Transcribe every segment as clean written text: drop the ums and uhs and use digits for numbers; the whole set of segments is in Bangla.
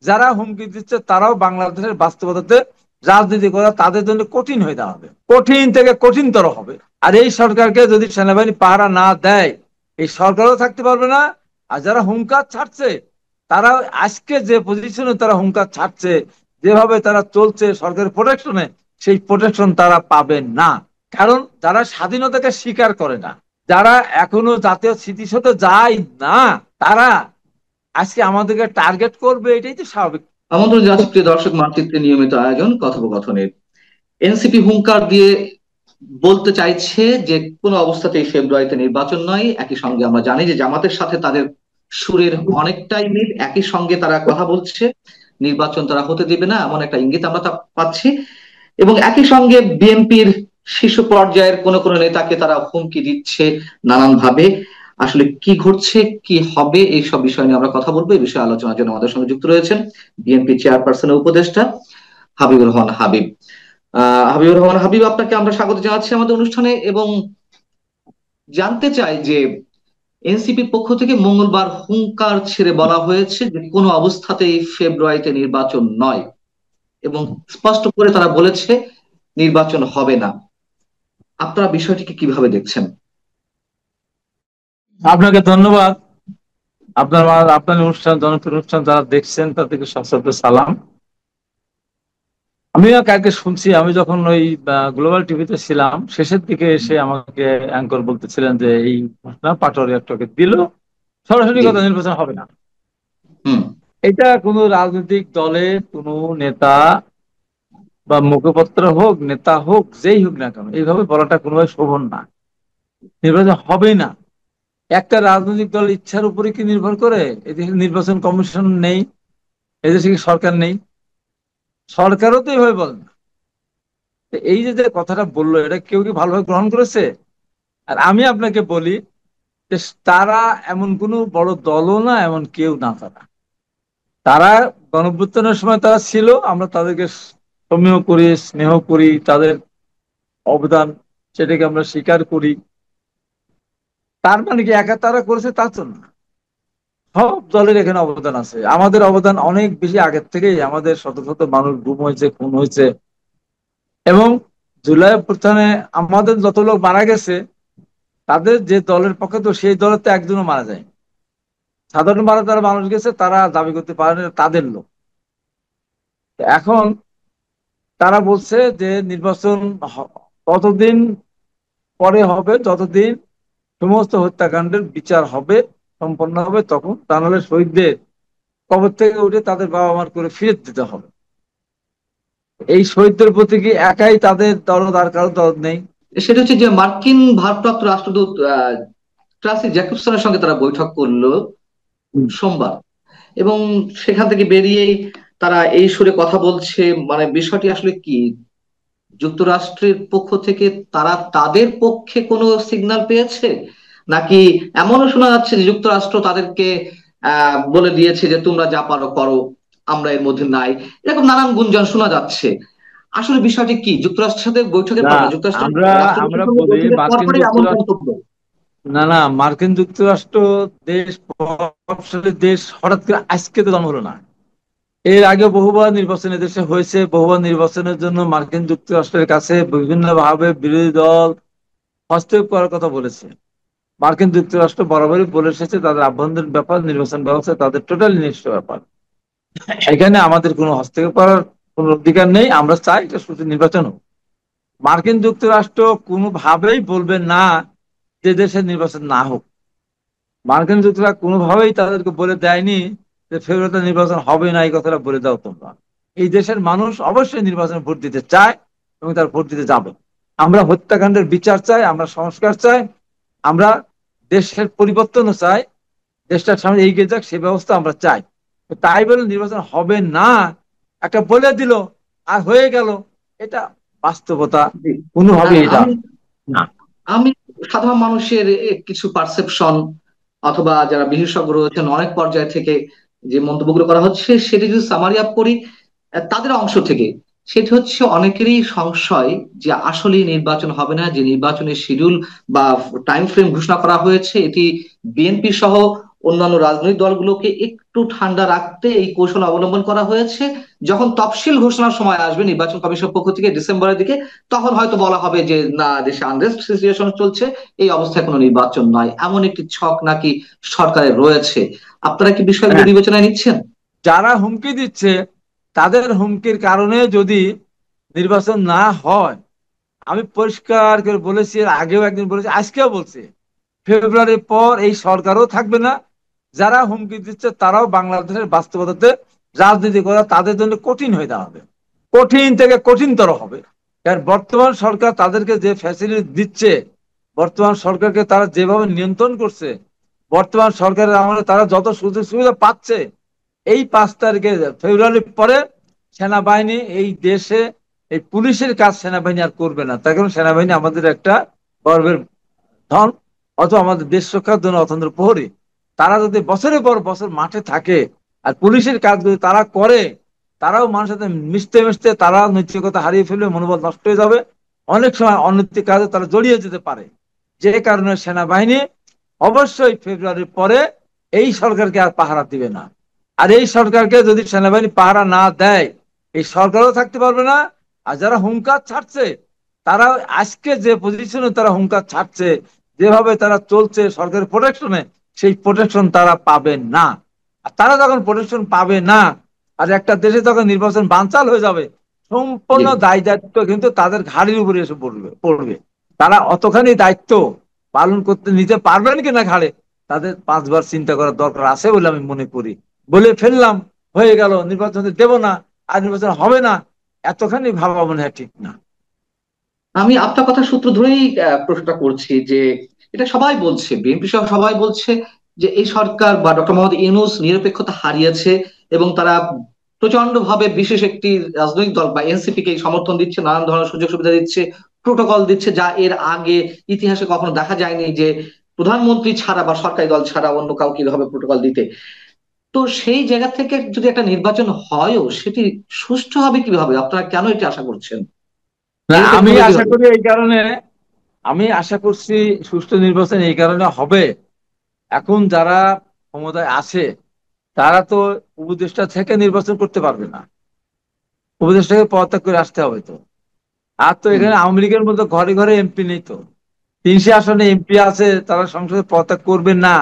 যারা হুমকি দিচ্ছে তারাও বাংলাদেশের বাস্তবতাতে রাজনীতি করা তাদের জন্য কঠিন হয়ে দাঁড়াবে, কঠিন থেকে কঠিনতর হবে। আর এই সরকারকে যদি সেনাবাহিনী পাহারা না দেয়, এই সরকারও থাকতে পারবে না। আর যারা হুঙ্কার ছাড়ছে, তারা আজকে যে পজিশনে তারা হুঙ্কার ছাড়ছে, যেভাবে তারা চলছে সরকারের প্রোটেকশনে, সেই প্রোটেকশন তারা পাবে না। কারণ যারা স্বাধীনতাকে স্বীকার করে না, যারা এখনো জাতীয় স্মৃতিসৌধে যায় না, তারা আজকে আমাদেরকে টার্গেট করবে, এটাই তো স্বাভাবিক। আমন্ত্রণ জানাচ্ছি প্রিয় দর্শক, মানচিত্রের নিয়মিত আয়োজন কথোপকথনের। এনসিপি হুঙ্কার দিয়ে বলতে চাইছে যে কোনো অবস্থাতেই ফেব্রুয়ারিতে নির্বাচন নয়। একই সঙ্গে আমরা জানি যে জামাতের সাথে তাদের সুরের অনেকটাই মিল, একই সঙ্গে তারা কথা বলছে নির্বাচন তারা হতে দিবে না, এমন একটা ইঙ্গিত আমরা পাচ্ছি। এবং একই সঙ্গে বিএনপির শীর্ষ পর্যায়ের কোন কোন নেতাকে তারা হুমকি দিচ্ছে নানান ভাবে। আসলে কি ঘটছে, কি হবে, এই সব বিষয় নিয়ে আমরা কথা বলবো। এই বিষয়ে আলোচনার জন্য আমাদের সঙ্গে যুক্ত রয়েছেন বিএনপি চেয়ারপারসনের উপদেষ্টা হাবিবুর রহমান হাবিব। হাবিবুর রহমান হাবিব, আপনাকে আমরা স্বাগত জানাচ্ছি আমাদের অনুষ্ঠানে, এবং জানতে চাই যে এনসিপির পক্ষ থেকে মঙ্গলবার হুঙ্কার ছেড়ে বলা হয়েছে যে কোনো অবস্থাতেই ফেব্রুয়ারিতে নির্বাচন নয়, এবং স্পষ্ট করে তারা বলেছে নির্বাচন হবে না। আপনারা বিষয়টিকে কিভাবে দেখছেন? আপনাকে ধন্যবাদ। আপনার আপনার অনুষ্ঠান, জনপ্রিয় অনুষ্ঠান যারা দেখছেন তাদেরকে সশ্রদ্ধ সালাম। আমিও কালকে শুনছি, আমি যখন ওই গ্লোবাল টিভিতে ছিলাম, শেষের দিকে এসে আমাকে অ্যাঙ্কর বলতেছিলেন যে এই ঘটনা পাটোয়ারি একটাকে দিল, সরাসরি জি। কথা, নির্বাচন হবে না। হুম। এটা কোনো রাজনৈতিক দলের কোনো নেতা বা মুখপাত্র হোক, নেতা হোক, যেই হোক না কেন, এইভাবে বলাটা কোনোভাবে শোভন না। নির্বাচন হবে না। একটা রাজনৈতিক দল ইচ্ছার উপরে কি নির্ভর করে? এদেশে নির্বাচন কমিশন নেই, এদেশে কি সরকার নেই? সরকারও তো এইভাবে বলে না। তো এই যে যে কথাটা বললো, এটা কেউ কি ভালোভাবে গ্রহণ করেছে? আর আমি আপনাকে বলি যে তারা এমন কোনো বড় দলও না, এমন কেউ না। তারা তারা গণঅভ্যুত্থানের সময় তারা ছিল, আমরা তাদেরকে সমীহ করি, স্নেহ করি, তাদের অবদান সেটাকে আমরা স্বীকার করি। তার মানে কি একা তারা করেছে তা তো না, সব দলের এখানে অবদান আছে। আমাদের অবদান অনেক বেশি, আগের থেকেই আমাদের শত শত মানুষ গুম হয়েছে, খুন হয়েছে। এবং জুলাই অভ্যুত্থানে আমাদের যত লোক মারা গেছে, তাদের যে দলের পক্ষে, তো সেই দলের তো একজনও মারা যায়। সাধারণ ভাবে যারা মানুষ গেছে তারা দাবি করতে পারে না তাদের লোক। এখন তারা বলছে যে নির্বাচন ততদিন পরে হবে যতদিন সমস্ত হত্যাকাণ্ডের বিচার হবে, সম্পন্ন হবে, তখন তা নাহলে শহীদদের কবর থেকে উঠে তাদের বাবা মার করে ফিরে দিতে হবে। এই শহীদদের প্রতি কি একাই তাদের দরদ, আর কারো দরদ নেই? সেটা হচ্ছে যে মার্কিন ভারপ্রাপ্ত রাষ্ট্রদূত ট্রাসি জ্যাকবসনের সঙ্গে তারা বৈঠক করলো সোমবার, এবং সেখান থেকে বেরিয়েই তারা এই সুরে কথা বলছে। মানে বিষয়টি আসলে কি, যুক্তরাষ্ট্রের পক্ষ থেকে তারা তাদের পক্ষে কোনো সিগন্যাল পেয়েছে, নাকি এমনও শোনা যাচ্ছে যে যুক্তরাষ্ট্র তাদেরকে বলে দিয়েছে যে তোমরা যা পারো করো, আমরা এর মধ্যে নাই? এরকম নানান গুঞ্জন শোনা যাচ্ছে। আসলে বিষয়টি কি? যুক্তরাষ্ট্রের সাথে বৈঠকের না, পর, মানে যুক্তরাষ্ট্রের আমরা রাষ্ট্রদূতের আমরা সঙ্গে বলি বৈঠকের পর মার্কিন পরই এমন যুক্তরাষ্ট্র, মন্তব্য। না না, মার্কিন যুক্তরাষ্ট্র দেশ, প্রভাবশালী দেশ হঠাৎ করে আজকে তো জন্ম হলো না। এর আগে বহুবার নির্বাচন এদেশে হয়েছে, বহুবার নির্বাচনের জন্য মার্কিন যুক্তরাষ্ট্রের কাছে বিভিন্ন ভাবে বিরোধী দল হস্তক্ষেপ করার কথা বলেছে। মার্কিন যুক্তরাষ্ট্র বরাবরই বলে এসেছে তাদের আভ্যন্তরীণ ব্যাপার, নির্বাচন ব্যবস্থা তাদের টোটালি নিজস্ব ব্যাপার, এখানে আমাদের কোনো হস্তক্ষেপ করার কোনো অধিকার নেই। আমরা চাই এটা সুষ্ঠু নির্বাচন হোক। মার্কিন যুক্তরাষ্ট্র কোনোভাবেই বলবে না যে দেশের নির্বাচন না হোক। মার্কিন যুক্তরাষ্ট্র কোনোভাবেই তাদেরকে বলে দেয়নি যে ফেব্রুয়ারিতে নির্বাচন হবে না, এই কথাটা বলে দাও তোমরা। এই দেশের মানুষ অবশ্যই নির্বাচনে ভোট দিতে চায় এবং তার ভোট দিতে যাবে। আমরা হত্যাকাণ্ডের বিচার চাই, আমরা সংস্কার চাই, আমরা দেশের পরিবর্তনও চাই, দেশটার সামনে এগিয়ে যাক সে ব্যবস্থা আমরা চাই। তাই বলে নির্বাচন হবে না একটা বলে দিল আর হয়ে গেল, এটা বাস্তবতা জি। কোনোভাবেই এটা আমি না। আমি সাধারণ মানুষের কিছু পারসেপশন, অথবা যারা বিশেষজ্ঞ রয়েছেন অনেক পর্যায় থেকে যে মন্তব্যগুলো করা হচ্ছে, সেটি যদি সামারি আপ করি তাদের অংশ থেকে, সেটি হচ্ছে অনেকেরই সংশয় যে আসলে নির্বাচন হবে না। যে নির্বাচনের শিডিউল বা টাইম ফ্রেম ঘোষণা করা হয়েছে, এটি বিএনপি সহ অন্যান্য রাজনৈতিক দলগুলোকে একটু ঠান্ডা রাখতে এই কৌশল অবলম্বন করা হয়েছে। যখন তফসিল ঘোষণার সময় আসবে নির্বাচন কমিশন পক্ষ থেকে ডিসেম্বরের দিকে, তখন হয়তো বলা হবে যে না, দেশে আনরেস্ট সিচুয়েশন চলছে, এই অবস্থায় কোনো নির্বাচন নয়, এমন একটি ছক নাকি সরকারের রয়েছে। আপনারা কি বিষয়গুলো হ্যাঁ, বিবেচনায় নিচ্ছেন? যারা হুমকি দিচ্ছে তাদের হুমকির কারণে যদি নির্বাচন না হয়, আমি পরিষ্কার করে বলেছি, এর আগেও একদিন বলেছি, আজকেও বলছি, ফেব্রুয়ারির পর এই সরকারও থাকবে না। যারা হুমকি দিচ্ছে তারাও বাংলাদেশের বাস্তবতাতে রাজনীতি করা তাদের জন্য কঠিন হয়ে দাঁড়াবে, কঠিন থেকে কঠিনতর হবে। কারণ বর্তমান সরকার তাদেরকে যে ফ্যাসিলিটি দিচ্ছে, বর্তমান সরকারকে তারা যেভাবে নিয়ন্ত্রণ করছে, বর্তমান সরকারের আমলে তারা যত সুযোগ সুবিধা পাচ্ছে, এই 5 তারিখে ফেব্রুয়ারির পরে সেনাবাহিনী এই দেশে, এই পুলিশের কাজ সেনাবাহিনী আর করবে না। তার কারণ সেনাবাহিনী আমাদের একটা গর্বের ধন, অথবা আমাদের দেশ রক্ষার জন্য অতন্ত্র প্রহরী। তারা যদি বছরের পর বছর মাঠে থাকে আর পুলিশের কাজ যদি তারা করে, তারাও মানুষের সাথে মিশতে মিশতে তারা নৈতিকতা হারিয়ে ফেলবে, মনোবল নষ্ট হয়ে যাবে, অনেক সময় অনৈতিক কাজে তারা জড়িয়ে যেতে পারে। যে কারণে সেনাবাহিনী অবশ্যই ফেব্রুয়ারির পরে এই সরকারকে আর পাহারা দিবে না। আর এই সরকারকে যদি সেনাবাহিনী পাহারা না দেয়, এই সরকারও থাকতে পারবে না। আর যারা হুঙ্কার ছাড়ছে, তারা আজকে যে পজিশনে তারা হুঙ্কার ছাড়ছে, যেভাবে তারা চলছে সরকারের প্রোটেকশনে, সেই প্রোটেকশন তারা পাবে না। আর তারা যখন প্রোটেকশন পাবে না, আর একটা দেশে যখন নির্বাচন বানচাল হয়ে যাবে, জি। সম্পূর্ণ দায় দায়িত্ব কিন্তু তাদের ঘাড়ির উপরে এসে পড়বে। তারা অতখানি দায়িত্ব পালন করতে নিতে পারবেন কিনা ঘাড়ে, তাদের 5 বার চিন্তা করার দরকার আছে বলে আমি মনে করি। বলে ফেললাম, হয়ে গেল, নির্বাচন দেব না, আর নির্বাচন হবে না, এতখানি ভাবা মনে হয় ঠিক না। আমি আপনার কথা সূত্র ধরেই প্রশ্নটা করছি যে এটা সবাই বলছে, বিএনপি সহ সবাই বলছে যে এই সরকার বা ডক্টর মোহাম্মদ ইউনূস নিরপেক্ষতা হারিয়েছে, এবং তারা প্রচন্ড ভাবে বিশেষ একটি রাজনৈতিক দল বা এনসিপি কে সমর্থন দিচ্ছে, নানান ধরনের সুযোগ সুবিধা দিচ্ছে, প্রোটোকল দিচ্ছে, যা এর আগে ইতিহাসে কখনো দেখা যায়নি যে প্রধানমন্ত্রী ছাড়া বা সরকারি দল ছাড়া অন্য কাউকে এভাবে প্রোটোকল দিতে। তো সেই জায়গা থেকে যদি একটা নির্বাচন হয়ও, সেটি সুষ্ঠু হবে কিভাবে? আপনারা কেন এটি আশা করছেন? না, নিরপেক্ষ আমি হবে আশা কিভাবে? করি এই কারণে, আমি আশা করছি সুষ্ঠু নির্বাচন এই কারণে হবে, এখন যারা ক্ষমতায় আছে তারা তো উপদেষ্টা থেকে নির্বাচন করতে পারবে না, উপদেষ্টাকে পদত্যাগ করে আসতে হবে তো। আর তো হুম। এখানে আওয়ামী লীগের মধ্যে ঘরে ঘরে এমপি নেই তো, 300 আসনে এমপি আছে, তারা সংসদে পদত্যাগ করবে না,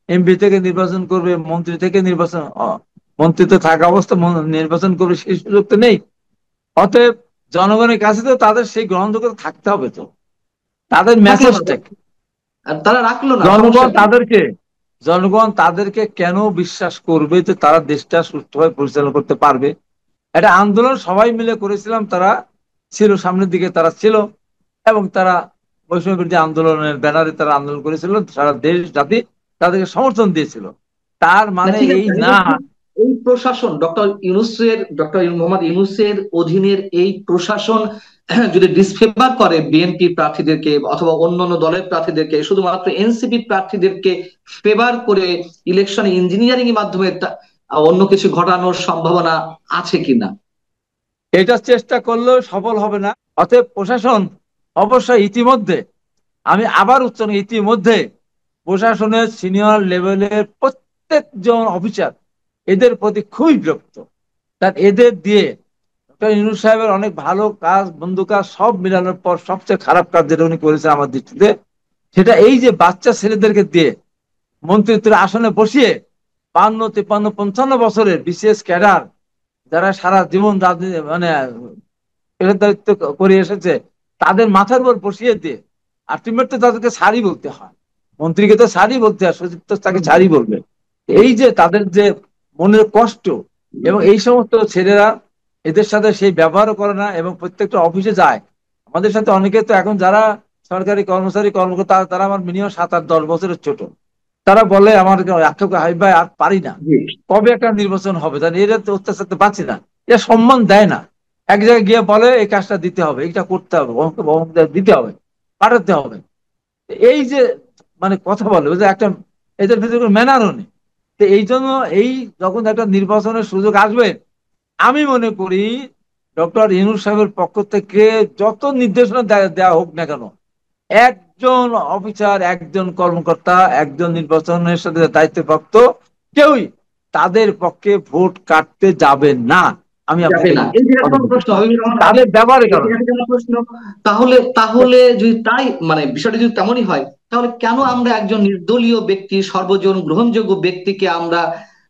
এমপি থেকে নির্বাচন করবে, মন্ত্রী থেকে নির্বাচন, মন্ত্রিত্ব থাকা অবস্থা নির্বাচন করবে, সেই সুযোগ তো নেই। অতএব জনগণের কাছে তো তাদের সেই গ্রহণযোগ্যতা থাকতে হবে তো, তাদের থাকলো না, মেসেজটা, আর তারা রাখলো না, সমস্যা জনগণ কি? তাদেরকে, জনগণ তাদেরকে কেন বিশ্বাস করবে যে তারা দেশটা সুষ্ঠুভাবে পরিচালনা করতে পারবে? একটা আন্দোলন সবাই মিলে করেছিলাম, তারা ছিল সামনের দিকে, তারা ছিল, এবং তারা বৈষম্য বিরোধী আন্দোলনের ব্যানারে তারা আন্দোলন করেছিল, সারা দেশ জাতি তাদেরকে সমর্থন দিয়েছিল। তার না, মানে ঠিক এই আছে, আমি না। বলছি এই প্রশাসন ডক্টর মোহাম্মদ ইউনূসের অধীনের এই প্রশাসন যদি ডিসফেভার করে বিএনপি প্রার্থীদেরকে অথবা অন্যান্য দলের প্রার্থীদেরকে, শুধুমাত্র এনসিপি প্রার্থীদেরকে ফেভার করে ইলেকশন ইঞ্জিনিয়ারিং এর মাধ্যমে অন্য কিছু ঘটানোর সম্ভাবনা আছে কিনা? এটা চেষ্টা করলেও সফল হবে না। অতএব প্রশাসন অবশ্যই ইতিমধ্যে, আমি আবার ইতিমধ্যে প্রশাসনের সিনিয়র লেভেলের প্রত্যেকজন অফিসার এদের প্রতি খুবই বিরক্ত। তার এদের দিয়ে ডক্টর ইউনূস সাহেবের অনেক ভালো কাজ, বন্ধু কাজ সব মিলানোর পর সবচেয়ে খারাপ কাজ যেটা উনি করেছেন আমার দৃষ্টিতে, সেটা এই যে বাচ্চা ছেলেদেরকে দিয়ে মন্ত্রিত্বের আসনে বসিয়ে 52, 53, 55 বছরের বিসিএস ক্যাডার, যারা সারা জীবন রাজনীতি মানে পেশাদারিত্ব করে এসেছে, তাদের মাথার উপর বসিয়ে দিয়ে, আলটিমেটলি তাদেরকে সারি বলতে হয়, মন্ত্রীকে তো সারি বলতে হয়, সচিব তো তাকে সারি বলবে। এই যে তাদের যে মনের কষ্ট, এবং এই সমস্ত ছেলেরা এদের সাথে সেই ব্যবহারও করে না, এবং প্রত্যেকটা অফিসে যায়। আমাদের সাথে অনেকে তো এখন যারা সরকারি কর্মচারী কর্মকর্তা, তারা আমার মিনিমাম 7 আর 10 বছরের ছোট। তারা বলে আমার হাই ভাই আর পারি না, জি। কবে একটা নির্বাচন হবে, তাহলে এরা তো অত্যাচার পাচ্ছি না, এরা সম্মান দেয় না। এক জায়গায় গিয়ে বলে এই কাজটা দিতে হবে, এইটা করতে হবে, অমুককে অমুক দিতে হবে, পাঠাতে হবে। এই যে মানে কথা বলে, ওই যে একটা, এদের ভিতরে কোনো ম্যানারও নেই। তো এই জন্য এই যখন একটা নির্বাচনের সুযোগ আসবে, আমি মনে করি ডক্টর ইউনূস সাহেবের পক্ষ থেকে যত নির্দেশনা দেওয়া হোক না কেন, একজন অফিসার, একজন কর্মকর্তা, একজন নির্বাচনের সাথে দায়িত্বপ্রাপ্ত কেউই তাদের পক্ষে ভোট কাটতে যাবে না। আমি যাবে আপনাকে না, এই জায়গাটা কথা আমার প্রশ্ন, দিচ্ছি, হাবিবুর রহমান সাহেব, তাদের ব্যবহারের এই কারণে। জায়গাটা আমার প্রশ্ন। তাহলে তাহলে যদি তাই মানে বিষয়টা যদি তেমনই হয়, তাহলে কেন আমরা একজন নির্দলীয় ব্যক্তি, সর্বজন গ্রহণযোগ্য ব্যক্তিকে আমরা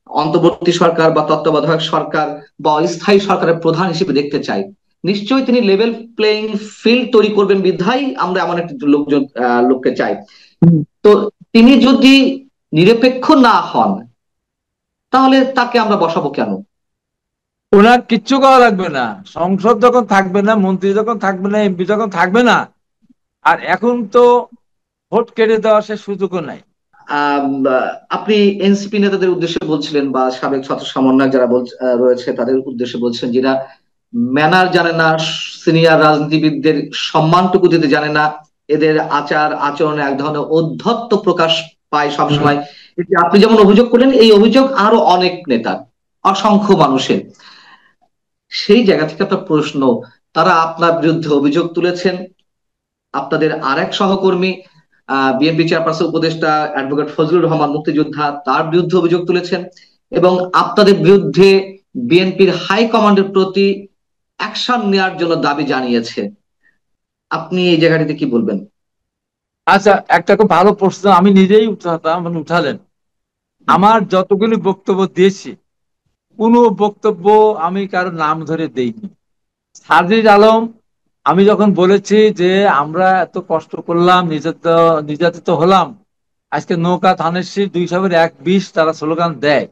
অন্তর্বর্তী সরকার বা তত্ত্বাবধায়ক সরকার বা অস্থায়ী সরকারের প্রধান হিসেবে দেখতে চাই? নিশ্চয়ই তিনি লেভেল প্লেইং ফিল্ড তৈরি করবেন বিধায় আমরা এমন একটি লোককে চাই। তো তিনি যদি নিরপেক্ষ না হন, তাহলে তাকে আমরা বসাবো কেন? ওনার কিচ্ছু করা লাগবে না। সংসদ যখন থাকবে না, মন্ত্রী যখন থাকবে না, এমপি যখন থাকবে না, আর এখন তো ভোট কেটে দেওয়ার সে সুযোগও নাই। আম, আপনি এনসিপি নেতাদের উদ্দেশ্যে বলছিলেন বা সাবেক ছাত্র সমন্বয়ক যারা রয়েছে তাদের উদ্দেশ্যে বলছেন, যারা ম্যানার জানে না, সিনিয়র রাজনীতিবিদদের সম্মানটুকু দিতে জানে না, এদের আচার আচরণে এক ধরনের ঔদ্ধত্য প্রকাশ পায় সবসময়। এটি আপনি যেমন অভিযোগ করলেন, এই অভিযোগ আরো অনেক নেতার, অসংখ্য মানুষের। সেই জায়গা থেকে আপনার প্রশ্ন, তারা আপনার বিরুদ্ধে অভিযোগ তুলেছেন। আপনাদের আরেক সহকর্মী বিএনপি চেয়ারপারসন উপদেষ্টা অ্যাডভোকেট ফজলুর রহমান মুক্তিযোদ্ধা, তার বিরুদ্ধে অভিযোগ তুলেছেন এবং আপনাদের বিরুদ্ধে বিএনপির হাই কমান্ডের প্রতি অ্যাকশন নেওয়ার জন্য দাবি জানিয়েছে। আপনি এই জায়গাটিতে কি বলবেন? আচ্ছা, একটা খুব ভালো প্রশ্ন আমি নিজেই উঠাতাম, মানে উঠালেন। হুম, আমার যতগুলি বক্তব্য দিয়েছি, কোনো বক্তব্য আমি কারো নাম ধরে দেইনি। সাজিদ আলম, আমি যখন বলেছি যে আমরা এত কষ্ট করলাম, নির্যাতিত হলাম, আজকে নৌকা ধানের শীষ 2 1 তারা স্লোগান দেয়,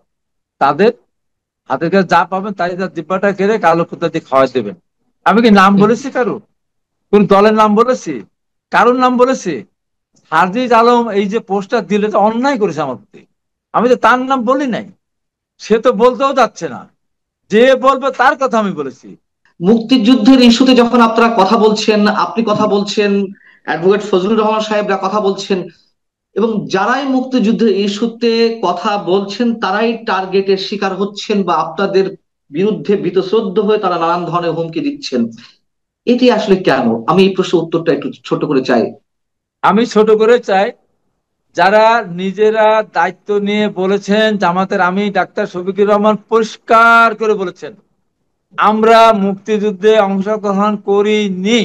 তাদের হাতের কাছে যা পাবেন তাই তার দিব্যাটা কেড়ে কালো কুত্তা দিয়ে খাওয়াই দেবেন। আমি কি নাম হুম, বলেছি কারো? কোন দলের নাম বলেছি? কারোর নাম বলেছি? সাজিদ আলম এই যে পোস্টার দিলে তো অন্যায় করেছে আমার প্রতি, আমি তো তার নাম বলি নাই। সে তো বলতেও যাচ্ছে না, যে বলবে তার কথা আমি বলেছি। মুক্তিযুদ্ধের ইস্যুতে যখন আপনারা কথা বলছেন, আপনি কথা বলছেন, অ্যাডভোকেট ফজলুর রহমান সাহেবরা কথা বলছেন, এবং যারাই মুক্তিযুদ্ধের ইস্যুতে কথা বলছেন তারাই টার্গেটের শিকার হচ্ছেন বা আপনাদের বিরুদ্ধে বীতশ্রদ্ধ হয়ে তারা নানান ধরনের হুমকি দিচ্ছেন। এটি আসলে কেন? আমি এই প্রশ্নের উত্তরটা একটু ছোট করে চাই। আমি ছোট করে চাই, যারা নিজেরা দায়িত্ব নিয়ে বলেছেন, জামাতের আমি ডাক্তার শফিকুর রহমান পরিষ্কার করে বলেছেন, আমরা মুক্তিযুদ্ধে অংশগ্রহণ করিনি,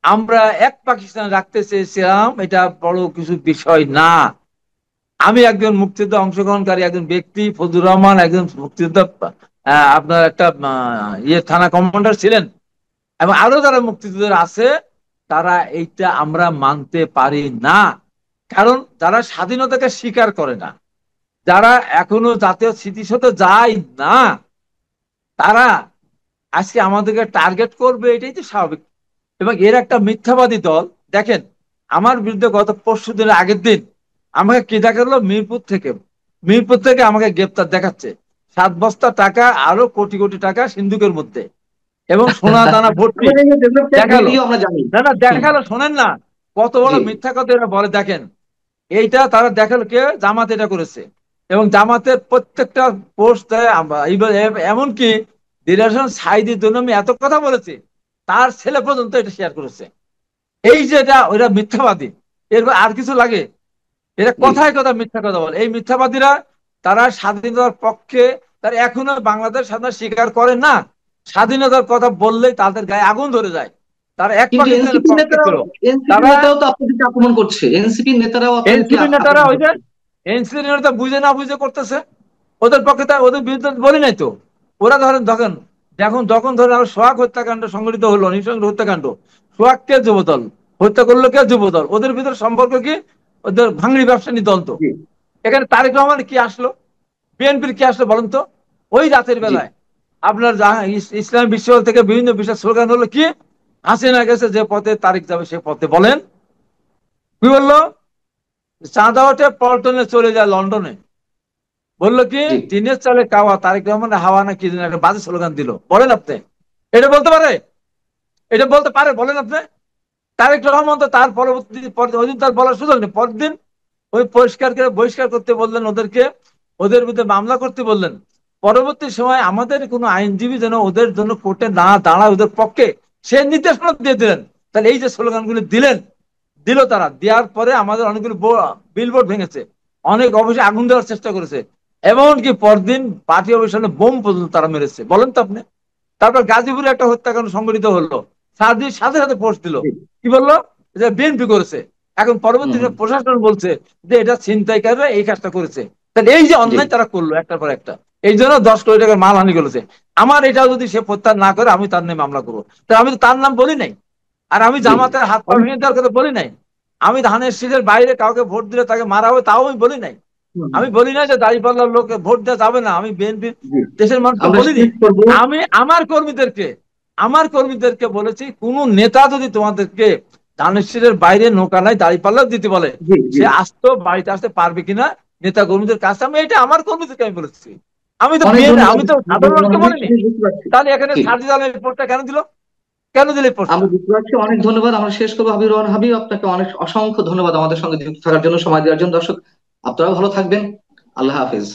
আমরা এক পাকিস্তান রাখতে চেয়েছিলাম, এটা বড় কিছু বিষয় না। আমি একজন মুক্তিযুদ্ধে অংশগ্রহণকারী একজন ব্যক্তি, ফজলুর রহমান একজন মুক্তিযুদ্ধ আপনার একটা থানা কমান্ডার ছিলেন, এবং আরো যারা মুক্তিযুদ্ধের আছে, তারা এইটা আমরা মানতে পারি না। কারণ যারা স্বাধীনতাকে স্বীকার করে না, যারা এখনো জাতীয় স্মৃতিসৌধে যায় না, তারা আজকে আমাদেরকে টার্গেট করবে, এটাই তো স্বাভাবিক। এবং এর একটা মিথ্যাবাদী দল। দেখেন, আমার বিরুদ্ধে গত পরশু দিনের আগের দিন আমাকে কি দেখালো, মিরপুর থেকে আমাকে গ্রেপ্তার দেখাচ্ছে, 7 বস্তা টাকা, আরো কোটি কোটি টাকা সিন্ধুকের মধ্যে, এবং সোনা দানা ভর্তি দেখালো। ভিডিও আমরা জানি। না না, হুম, দেখালো, শোনেন না, কত বড় জি, মিথ্যা কথা এরা বলে। দেখেন, এইটা তারা দেখালো, কে? জামাত এটা করেছে। এবং জামাতের প্রত্যেকটা পোস্ট দেয় এমনকি ডিরেকশন সাইদির জন্য আমি এত কথা বলেছি, তার ছেলে পর্যন্ত এটা শেয়ার করেছে। এই যে এটা, ওইটা মিথ্যাবাদী, এর আর কিছু লাগে? এরা জি। কথায় কথা মিথ্যা কথা বলে। এই মিথ্যাবাদীরা, তারা স্বাধীনতার পক্ষে, তারা এখনো বাংলাদেশ স্বাধীনতা স্বীকার করে না। স্বাধীনতার কথা বললেই তাদের গায়ে আগুন ধরে যায়। তারা এক কিন্তু পাকিস্তানের এনসিপি পক্ষে নেতারাও ছিল। এনসিপি তারা, নেতারাও তো আপনাদেরকে আক্রমণ করছে, এনসিপি নেতারাও আপনাদেরকে এনসিপি নেতারা আক্রমণ ওই যে করছে। এনসিপি নেতা বুঝে না বুঝে করতেছে, ওদের পক্ষে ওদের বিরুদ্ধে বলি নাই তো। ওরা ধরেন তখন, যখন যখন ধরেন আরো সোহাগ হত্যাকাণ্ড সংঘটিত হলো, নৃশংস হত্যাকাণ্ড, সোহাগ কে যুবদল, হত্যা করলো কে যুবদল, ওদের ভিতরে সম্পর্ক কি? ওদের ভাঙড়ি ব্যবসায়ী দল তো। জি, এখানে তারেক রহমান কি আসলো, বিএনপির কি আসলো বলেন তো? ওই রাতের জি। বেলায় আপনার ইসলাম বিশ্ব থেকে বিভিন্ন বিষয় স্লোগান হলো কি, হাসিনা গেছে যে পথে, তারিখ যাবে সে পথে। বলেন কি বললো? চাঁদা ওঠে পল্টনে চলে যায় লন্ডনে। বললো কি, জি, টিনের চালে কাওয়া, তারেক রহমান হাওয়া না কি যেন একটা বাজে স্লোগান দিল। বলেন আপনি, এটা বলতে পারে? এটা বলতে পারে বলেন আপনি? তারেক রহমান তো তার পরবর্তী ওই দিন তার বলার সুযোগ নেই। পরের দিন ওই পরিষ্কার করে বহিষ্কার করতে বললেন ওদেরকে, ওদের বিরুদ্ধে মামলা করতে বললেন। পরবর্তী সময় আমাদের কোনো আইনজীবী যেন ওদের জন্য কোর্টে না দাঁড়ায়, ওদের পক্ষে, সে নির্দেশনা দিয়ে দিলেন। তাহলে এই যে স্লোগানগুলি দিলেন, দিল তারা, দেওয়ার পরে আমাদের অনেকগুলো বিলবোর্ড ভেঙেছে, অনেক অফিসে আগুন দেওয়ার চেষ্টা করেছে, এমনকি পরদিন পার্টি অফিসে বোম পর্যন্ত তারা মেরেছে, বলেন তো আপনি। তারপর গাজীপুরে একটা হত্যাকাণ্ড সংঘটিত হলো, সার্জির সাথে সাথে পোস্ট দিল, জি। কি বললো, যে বিএনপি করেছে। এখন হুম পরবর্তীতে হুম। প্রশাসন বলছে যে এটা ছিনতাইকারীরা এই কাজটা করেছে। তাহলে এই যে জি অন্যায় তারা করলো একটার পর একটা, এই জন্য 10 কোটি টাকার মানহানি করেছে। আমার এটা যদি সে প্রত্যাহার না করে, আমি তার নামে মামলা করবো। তাহলে আমি তো তার নাম বলি নাই, আর আমি জি। জামাতের হাত পা অনেক ভেঙে দেওয়ার কথা বলি নাই। আমি ধানের শীষের বাইরে কাউকে ভোট দিলে তাকে মারা হবে তাও আমি বলি নাই। হুম, হুম। আমি বলি না যে দাঁড়িপাল্লার লোককে ভোট দেওয়া যাবে না, আমি বিএনপির জি। দেশের মানুষকে আমরা বলিনি। শেষ করব। আমি আমার কর্মীদেরকে বলেছি, কোন নেতা যদি তোমাদেরকে ধানের শীষের বাইরে নৌকা নাই দাঁড়িপাল্লা দিতে বলে, জি জি। সে আসতো বাড়িতে আসতে পারবে কিনা নেতা কর্মীদের কাছে, আমি এটা আমার কর্মীদেরকে আমি বলেছি। অনেক ধন্যবাদ আমি তো সাধারণ হাবিবুর লোককে রহমান ভাই, বলিনি। আমি বুঝতে পারছি। তাহলে এখানে জি। সার্জিদ আলমের পোস্টটা কেন দিল, কেন দিল এই পোস্টটা? আমরা বুঝতে পারছি, অনেক ধন্যবাদ। আমরা শেষ করবো। হাবিবুর রহমান হাবিব, আপনাকে অনেক অসংখ্য ধন্যবাদ আমাদের সঙ্গে যুক্ত থাকার জন্য, সময় দেওয়ার জন্য। দর্শক, আপনারাও ভালো থাকবেন। আল্লাহ হাফেজ।